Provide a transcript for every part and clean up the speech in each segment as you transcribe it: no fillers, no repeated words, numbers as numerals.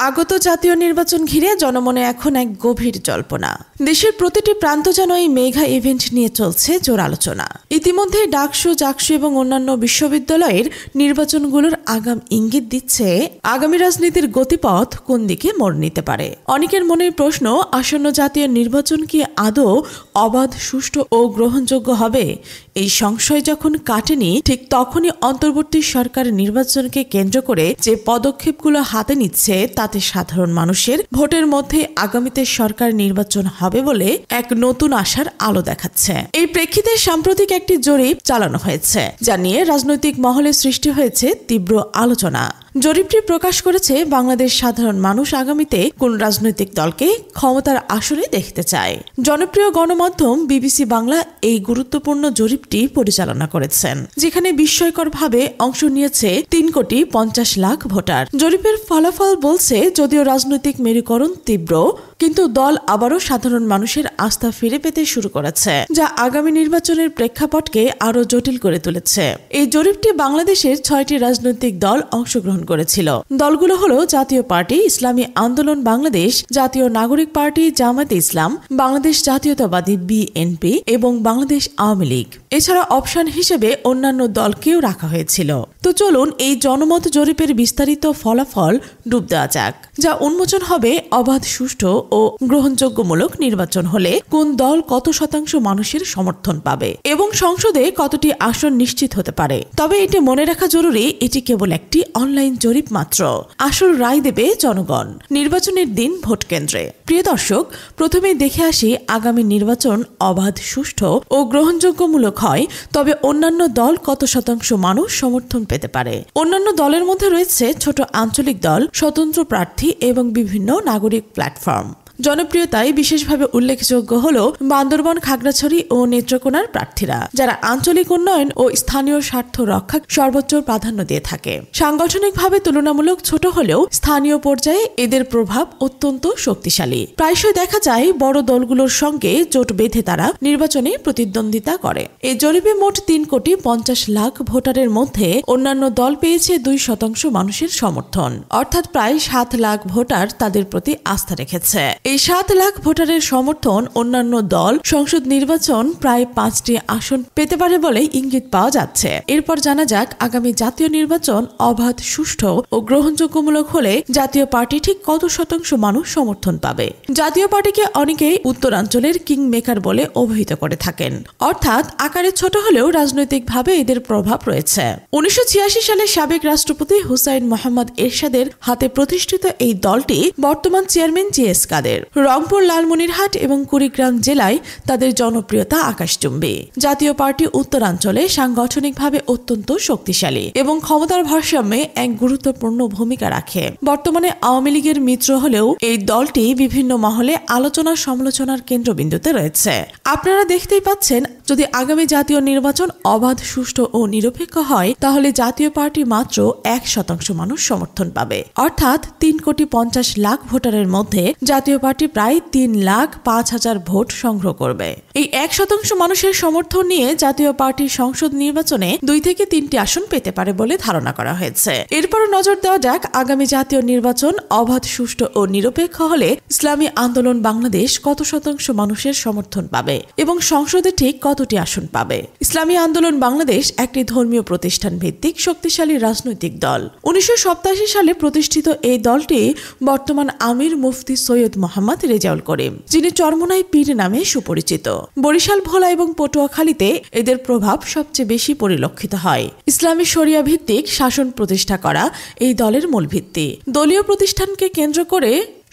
আগত জাতীয় নির্বাচন ঘিরে জনমনে এখন এক গভীর জল্পনা। দেশের প্রতিটি প্রান্ত যেন এই মেগা ইভেন্ট নিয়ে চলছে জোর আলোচনা। ইতিমধ্যে ডাকসু, জাকসু এবং অন্যান্য বিশ্ববিদ্যালয়ের নির্বাচনগুলোর আগাম ইঙ্গিত দিচ্ছে আগামী রাজনীতির গতিপথ কোন দিকে মোড় নিতে পারে। অনেকের মনে প্রশ্ন, আসন্ন জাতীয় নির্বাচন কি আদৌ অবাধ, সুষ্ঠু ও গ্রহণযোগ্য হবে? এই সংশয় যখন কাটেনি, ঠিক তখনই অন্তর্বর্তী সরকার নির্বাচনকে কেন্দ্র করে যে পদক্ষেপগুলো হাতে নিচ্ছে তাতে সাধারণ মানুষের ভোটের মধ্যে আগামীতে সরকার নির্বাচন হবে বলে এক নতুন আশার আলো দেখাচ্ছে। এই প্রেক্ষিতে সাম্প্রতিক একটি জরিপ চালানো হয়েছে, যা নিয়ে রাজনৈতিক মহলে সৃষ্টি হয়েছে তীব্র আলোচনা। জরিপটি প্রকাশ করেছে বাংলাদেশ সাধারণ মানুষ আগামীতে কোন রাজনৈতিক দলকে ক্ষমতার আসনে দেখতে চায়। জনপ্রিয় গণমাধ্যম বিবিসি বাংলা এই গুরুত্বপূর্ণ জরিপটি পরিচালনা করেছেন, যেখানে বিস্ময়করভাবে অংশ নিয়েছে 3,50,00,000 ভোটার। জরিপের ফলাফল বলছে, যদিও রাজনৈতিক মেরুকরণ তীব্র, কিন্তু দল আবারও সাধারণ মানুষের আস্থা ফিরে পেতে শুরু করেছে, যা আগামী নির্বাচনের প্রেক্ষাপটকে আরও জটিল করে তুলেছে। এই জরিপটি বাংলাদেশের 6টি রাজনৈতিক দল অংশগ্রহণ করেছিল। দলগুলো হলো জাতীয় পার্টি, ইসলামী আন্দোলন বাংলাদেশ, জাতীয় নাগরিক পার্টি, জামায়াতে ইসলাম, বাংলাদেশ জাতীয়তাবাদী বিএনপি এবং বাংলাদেশ আওয়ামী লীগ। এছাড়া অপশন হিসেবে অন্যান্য দলকেও রাখা হয়েছিল। তো চলুন এই জনমত জরিপের বিস্তারিত ফলাফল ডুব দেওয়া যাক, যা উন্মোচন হবে অবাধ, সুষ্ঠু ও গ্রহণযোগ্যমূলক নির্বাচন হলে কোন দল কত শতাংশ মানুষের সমর্থন পাবে এবং সংসদে কতটি আসন নিশ্চিত হতে পারে। তবে এটি মনে রাখা জরুরি, এটি কেবল একটি অনলাইন জরিপ মাত্র। আসল রায় দেবে জনগণ নির্বাচনের দিন ভোট কেন্দ্রে। প্রিয় দর্শক, প্রথমেই দেখে আসি আগামী নির্বাচন অবাধ, সুষ্ঠু ও গ্রহণযোগ্যমূলক হয়, তবে অন্যান্য দল কত শতাংশ মানুষ সমর্থন পেতে পারে। অন্যান্য দলের মধ্যে রয়েছে ছোট আঞ্চলিক দল, স্বতন্ত্র প্রার্থী এবং বিভিন্ন নাগরিক প্ল্যাটফর্ম। জনপ্রিয়তায় বিশেষভাবে উল্লেখযোগ্য হল বান্দরবান, খাগড়াছড়ি ও নেত্রকোনার প্রার্থীরা, যারা আঞ্চলিক উন্নয়ন ও স্থানীয় স্বার্থ রক্ষা সর্বোচ্চ প্রাধান্য দিয়ে থাকে। সাংগঠনিকভাবে তুলনামূলক ছোট হলেও স্থানীয় পর্যায়ে এদের প্রভাব অত্যন্ত শক্তিশালী। প্রায়শই দেখা যায় বড় দলগুলোর সঙ্গে জোট বেঁধে তারা নির্বাচনে প্রতিদ্বন্দ্বিতা করে। এই জরিপে মোট 3,50,00,000 ভোটারের মধ্যে অন্যান্য দল পেয়েছে 2% মানুষের সমর্থন, অর্থাৎ প্রায় 7 লাখ ভোটার তাদের প্রতি আস্থা রেখেছে। এই 7 লাখ ভোটারের সমর্থন অন্যান্য দল সংসদ নির্বাচন প্রায় 5টি আসন পেতে পারে বলে ইঙ্গিত পাওয়া যাচ্ছে। এরপর জানা যাক আগামী জাতীয় নির্বাচন অবাধ, সুষ্ঠু ও গ্রহণযোগ্যমূলক হলে জাতীয় পার্টি ঠিক কত শতাংশ মানুষ সমর্থন পাবে। জাতীয় পার্টিকে অনেকেই উত্তরাঞ্চলের কিং মেকার বলে অভিহিত করে থাকেন, অর্থাৎ আকারে ছোট হলেও রাজনৈতিকভাবে এদের প্রভাব রয়েছে। 1986 সালে সাবেক রাষ্ট্রপতি হুসাইন মোহাম্মদ এরশাদের হাতে প্রতিষ্ঠিত এই দলটি বর্তমান চেয়ারম্যান জিএস কাদের। রংপুর, লালমনিরহাট এবং কুড়িগ্রাম জেলায় তাদের জনপ্রিয়তা আকাশচুম্বী। জাতীয় পার্টি উত্তরাঞ্চলে সাংগঠনিকভাবে অত্যন্ত শক্তিশালী এবং ক্ষমতার ভারসাম্যে এক গুরুত্বপূর্ণ ভূমিকা রাখে। বর্তমানে আওয়ামী লীগের মিত্র হলেও এই দলটি বিভিন্ন মহলে আলোচনা সমালোচনার কেন্দ্রবিন্দুতে রয়েছে। আপনারা দেখতেই পাচ্ছেন, যদি আগামী জাতীয় নির্বাচন অবাধ, সুষ্ঠু ও নিরপেক্ষ হয়, তাহলে জাতীয় পার্টি মাত্র 1% মানুষ সমর্থন পাবে, অর্থাৎ 3,50,00,000 ভোটারের মধ্যে জাতীয় পার্টি প্রায় 3,05,000 ভোট সংগ্রহ করবে। এই 1% মানুষের সমর্থন নিয়ে জাতীয় পার্টি সংসদ নির্বাচনে 2 থেকে 3টি আসন পেতে পারে বলে ধারণা করা হয়েছে। এরপর নজর দেওয়া যাক আগামী জাতীয় নির্বাচন অবাধ, সুষ্ঠু ও নিরপেক্ষ হলে ইসলামী আন্দোলন বাংলাদেশ কত শতাংশ মানুষের সমর্থন পাবে এবং সংসদে ঠিক কতটি আসন পাবে। ইসলামী আন্দোলন বাংলাদেশ একটি ধর্মীয় প্রতিষ্ঠান ভিত্তিক শক্তিশালী রাজনৈতিক দল। 1987 সালে প্রতিষ্ঠিত এই দলটি বর্তমান আমির মুফতি সৈয়দ মোহাম্মদ রেজাউল করিম, যিনি চরমোনাই পীর নামে সুপরিচিত। বরিশাল, ভোলা এবং পটুয়াখালীতে এদের প্রভাব সবচেয়ে বেশি পরিলক্ষিত হয়। ইসলামী শরিয়া ভিত্তিক শাসন প্রতিষ্ঠা করা এই দলের মূল ভিত্তি। দলীয় প্রতিষ্ঠানকে কেন্দ্র করে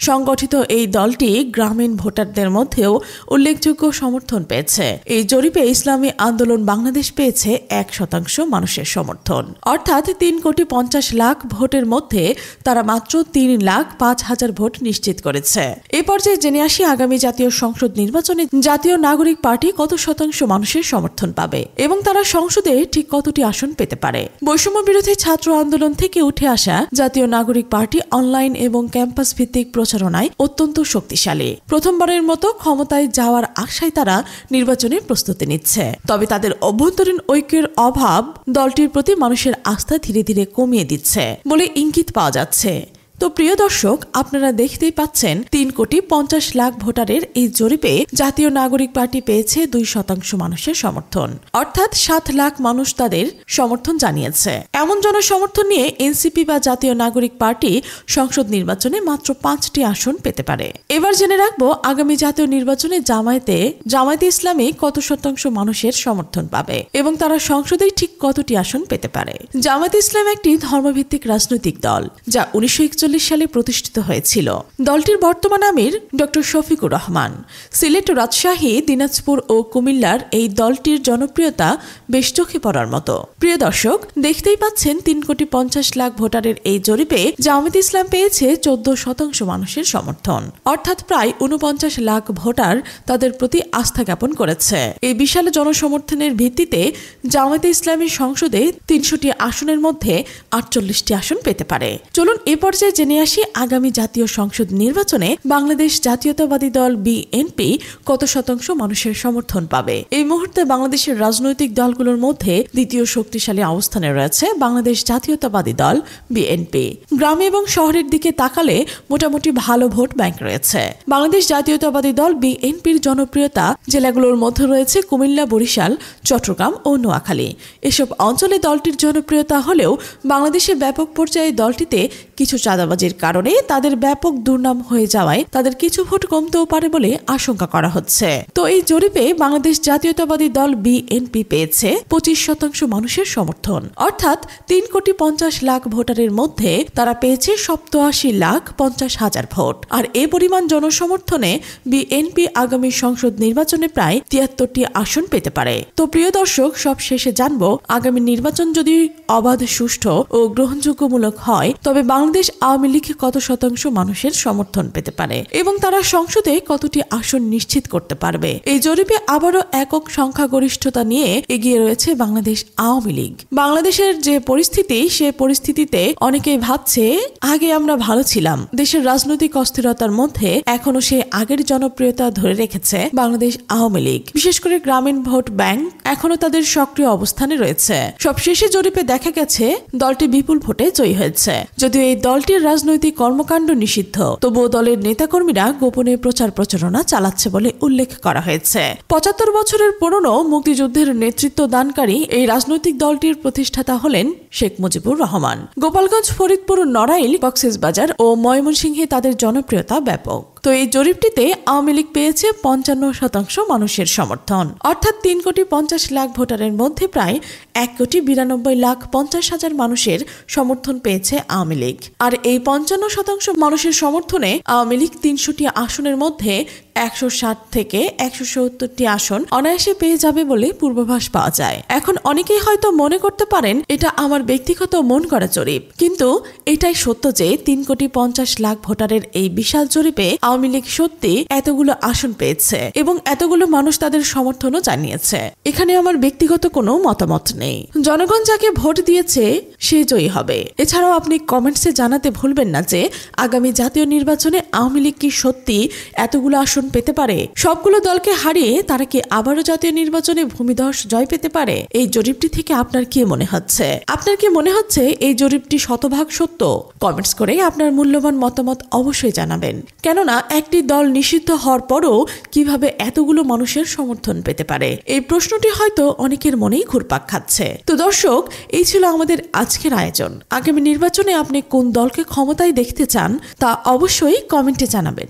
সংগঠিত এই দলটি গ্রামীণ ভোটারদের মধ্যেও উল্লেখযোগ্য সমর্থন পেয়েছে। এই জরিপে ইসলামী আন্দোলন বাংলাদেশ পেয়েছে 1% মানুষের সমর্থন, অর্থাৎ 3,50,00,000 ভোটের মধ্যে তারা মাত্র 3,05,000 ভোট নিশ্চিত করেছে। এ পর্যায়ে জেনে আসি আগামী জাতীয় সংসদ নির্বাচনে জাতীয় নাগরিক পার্টি কত শতাংশ মানুষের সমর্থন পাবে এবং তারা সংসদে ঠিক কতটি আসন পেতে পারে। বৈষম্য বিরোধী ছাত্র আন্দোলন থেকে উঠে আসা জাতীয় নাগরিক পার্টি অনলাইন এবং ক্যাম্পাস ভিত্তিক প্রচারণায় অত্যন্ত শক্তিশালী। প্রথমবারের মতো ক্ষমতায় যাওয়ার আশায় তারা নির্বাচনের প্রস্তুতি নিচ্ছে। তবে তাদের অভ্যন্তরীণ ঐক্যের অভাব দলটির প্রতি মানুষের আস্থা ধীরে ধীরে কমিয়ে দিচ্ছে বলে ইঙ্গিত পাওয়া যাচ্ছে। তো প্রিয় দর্শক, আপনারা দেখতেই পাচ্ছেন 3,50,00,000 ভোটারের এই জরিপে জাতীয় নাগরিক পার্টি পেয়েছে 2% মানুষের সমর্থন, অর্থাৎ 7 লাখ মানুষ তাদের সমর্থন জানিয়েছে। এমন জনসমর্থন নিয়ে এনসিপি বা জাতীয় নাগরিক পার্টি সংসদ নির্বাচনে মাত্র 5টি আসন পেতে পারে। এবার জেনে রাখবো আগামী জাতীয় নির্বাচনে জামায়াতে ইসলামী কত শতাংশ মানুষের সমর্থন পাবে এবং তারা সংসদে ঠিক কতটি আসন পেতে পারে। জামায়াতে ইসলাম একটি ধর্মভিত্তিক রাজনৈতিক দল যা 1941 সালে প্রতিষ্ঠিত হয়েছিল। দলটির বর্তমান আমির ডক্টর শফিকুর রহমান। সিলেট, রাজশাহী, দিনাজপুর ও কুমিল্লার এই দলটির জনপ্রিয়তা বেশ চোখে পড়ার মতো। প্রিয় দর্শক, দেখতেই পাচ্ছেন 3,50,00,000 ভোটারের এই জরিপে জামায়াতে ইসলাম পেয়েছে 14% মানুষের সমর্থন, অর্থাৎ প্রায় 49 লাখ ভোটার তাদের প্রতি আস্থা জ্ঞাপন করেছে। এই বিশাল জনসমর্থনের ভিত্তিতে জামায়াতে ইসলামী সংসদে 300টি আসনের মধ্যে 48টি আসন পেতে পারে। চলুন এ পর্যায়ে জেনে আসি আগামী জাতীয় সংসদ নির্বাচনে বাংলাদেশ জাতীয়তাবাদী দল বিএনপি কত শতাংশ মানুষের সমর্থন পাবে। এই মুহূর্তে বাংলাদেশের রাজনৈতিক দলগুলোর মধ্যে দ্বিতীয় শক্তিশালী অবস্থানে রয়েছে বাংলাদেশ জাতীয়তাবাদী দল বিএনপি। গ্রামে এবং শহরের দিকে তাকালে মোটামুটি ভালো ভোট ব্যাংক রয়েছে। বাংলাদেশ জাতীয়তাবাদী দল বিএনপির জনপ্রিয়তা জেলাগুলোর মধ্যে রয়েছে কুমিল্লা, বরিশাল, চট্টগ্রাম ও নোয়াখালী। এসব অঞ্চলে দলটির জনপ্রিয়তা হলেও বাংলাদেশে ব্যাপক পর্যায়ে দলটিতে কিছু চাঁদাবাজির কারণে তাদের ব্যাপক দুর্নাম হয়ে যাওয়ায় তাদের কিছু ভোট কমতেও পারে বলে আশঙ্কা করা হচ্ছে। তো এই জরিপে বাংলাদেশ জাতীয়তাবাদী দল বিএনপি পেয়েছে 25% মানুষের সমর্থন, অর্থাৎ 3,50,00,000 ভোটারের মধ্যে তারা পেয়েছে 87,50,000 ভোট। আর এ পরিমাণ জনসমর্থনে বিএনপি আগামী সংসদ নির্বাচনে প্রায় 73টি আসন পেতে পারে। তো প্রিয় দর্শক, সব শেষে জানবো আগামী নির্বাচন যদি অবাধ, সুষ্ঠু ও গ্রহণযোগ্যমূলক হয় তবে বাংলাদেশ আওয়ামী লীগ কত শতাংশ মানুষের সমর্থন পেতে পারে এবং তারা সংসদে কতটি আসন নিশ্চিত করতে পারবে। এই জরিপে আবারও একক সংখ্যাগরিষ্ঠতা নিয়ে এগিয়ে রয়েছে বাংলাদেশ আওয়ামী লীগ। বাংলাদেশের যে পরিস্থিতি, সে পরিস্থিতিতে অনেকেই ভাবছে আগে আমরা ভালো ছিলাম। দেশের রাজনৈতিক অস্থিরতার মধ্যে এখনো সে আগের জনপ্রিয়তা ধরে রেখেছে বাংলাদেশ আওয়ামী লীগ। বিশেষ করে গ্রামীণ ভোট ব্যাংক এখনো তাদের সক্রিয় অবস্থানে রয়েছে। সবশেষে জরিপে দেখা গেছে দলটি বিপুল ভোটে জয়ী হয়েছে। যদিও এই দলটির রাজনৈতিক কর্মকাণ্ড নিষিদ্ধ, তবুও দলের নেতাকর্মীরা গোপনে প্রচার প্রচারণা চালাচ্ছে বলে উল্লেখ করা হয়েছে। 75 বছরের পুরনো মুক্তিযুদ্ধের নেতৃত্ব দানকারী এই রাজনৈতিক দলটির প্রতিষ্ঠাতা হলেন শেখ মুজিবুর রহমান। গোপালগঞ্জ, ফরিদপুর, নড়াইল, কক্সবাজার ও ময়মনসিংহে তাদের জনপ্রিয়তা ব্যাপক। তো এই জরিপটিতে আওয়ামী লীগ পেয়েছে 55% মানুষের সমর্থন, অর্থাৎ 3,50,00,000 ভোটারের মধ্যে প্রায় 1,92,50,000 মানুষের সমর্থন পেয়েছে আওয়ামী লীগ। আর এই 55% মানুষের সমর্থনে আওয়ামী লীগ 300টি আসনের মধ্যে 160 থেকে 170টি আসন অনায়াসে পেয়ে যাবে বলে পূর্বাভাস পাওয়া যায়। এখন অনেকেই হয়তো মনে করতে পারেন এটা আমার ব্যক্তিগত মন করা জরিপ, কিন্তু এটাই সত্য যে 3,50,00,000 ভোটারের এই বিশাল জরিপে আওয়ামী লীগ সত্যি এতগুলো আসন পেয়েছে এবং এতগুলো মানুষ তাদের সমর্থনও জানিয়েছে। এখানে আমার ব্যক্তিগত কোনো মতামত নেই। জনগণ যাকে ভোট দিয়েছে সে জয়ী হবে। এছাড়াও আপনি কমেন্টসে জানাতে ভুলবেন না যে আগামী জাতীয় নির্বাচনে আওয়ামী লীগ কি সত্যি এতগুলো আসন পেতে পারে? সবগুলো দলকে হারিয়ে তারা কি আবারও জাতীয় নির্বাচনে ভূমিধস জয় পেতে পারে? এই জরিপটি থেকে আপনার কি মনে হচ্ছে? আপনার কি মনে হচ্ছে এই জরিপটি শতভাগ সত্য? কমেন্টস করে আপনার মূল্যবান মতামত অবশ্যই জানাবেন। কেননা একটি দল নিষিদ্ধ হওয়ার পরও কিভাবে এতগুলো মানুষের সমর্থন পেতে পারে, এই প্রশ্নটি হয়তো অনেকের মনেই ঘুরপাক খাচ্ছে। তো দর্শক, এই ছিল আমাদের আজকের আয়োজন। আগামী নির্বাচনে আপনি কোন দলকে ক্ষমতায় দেখতে চান তা অবশ্যই কমেন্টে জানাবেন।